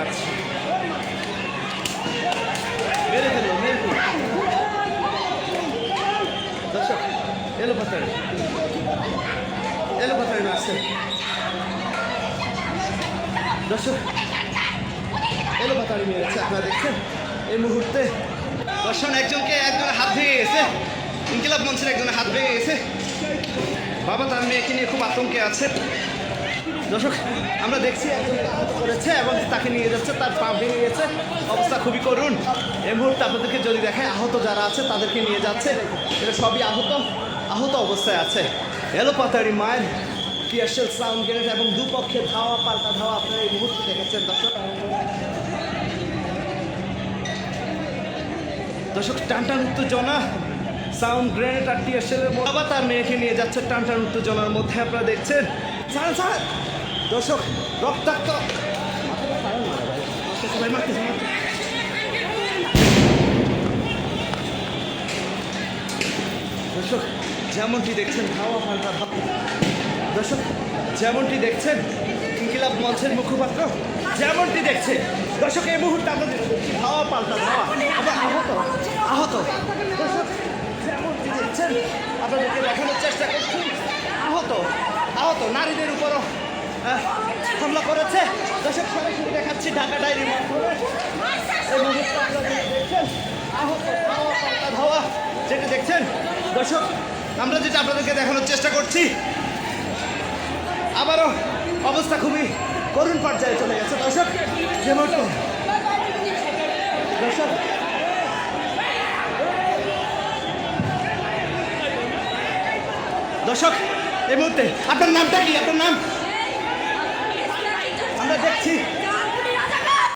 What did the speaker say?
কাজ। মেরে ফেলো, মেরে ফেলো। দর্শক এলো পাতাড়ি, এলো পাতাড়ি আসছে। দর্শক এলো পাতাড়ি মেরেছে, আপনারা দেখছেন এই মুহূর্তে। দর্শক একজনের হাত ভেঙে গেছে, ইনকিলাব মঞ্চের একজনের হাত ভেঙে গেছে। বাবা তার মেয়েকে নিয়ে খুব আতঙ্কে আছে। দর্শক আমরা দেখছি একজন আহত করেছে এবং তাকে নিয়ে যাচ্ছে, তার পা ভেঙে গেছে, অবস্থা খুবই করুণ। এই মুহূর্তে আপনাদেরকে যদি দেখায় আহত যারা আছে তাদেরকে নিয়ে যাচ্ছে, এটা সবই আহত অবস্থায় আছে। এলো পাতাড়ি মায়ের টিয়ারশেল, সাউন্ড গ্রেনেড এবং দুপক্ষে ধাওয়া পাল্টা ধাওয়া আপনারা এই মুহূর্তে দেখেছেন। দর্শক টানটান উত্তেজনা, সাউন্ড গ্রেনেড আর টিয়ারশেলের মধ্যে বাবা তার মেয়েকে নিয়ে যাচ্ছে টানটান উত্তেজনার মধ্যে, আপনারা দেখছেন। দর্শক রক্তাক্ত, দর্শক যেমনটি দেখছেন ধাওয়া পাল্টা ধাওয়া। দর্শক যেমনটি দেখছেন ইনকিলাব মঞ্চের মুখপাত্র যেমনটি দেখছে। দর্শক এই মুহূর্তে আপনাদের ধাওয়া পাল্টা ধাওয়া, আবার আহত। দর্শক যেমনটি দেখছেন আপনাদেরকে দেখানোর চেষ্টা করছি, আহত নারীদের উপরও হামলা করেছে। দর্শক সরাসরি দেখাচ্ছি ঢাকা ডায়েরির মাধ্যমে। এই মুহূর্তে আপনারা দেখছেন আহত ধাওয়া যেটা দেখছেন। দর্শক আমরা যেটা আপনাদেরকে দেখানোর চেষ্টা করছি, আবারও অবস্থা খুবই করুণ পর্যায়ে চলে গেছে। দর্শক যেমন দর্শক এই মুহূর্তে আপনার নামটা কি? আপনার নাম?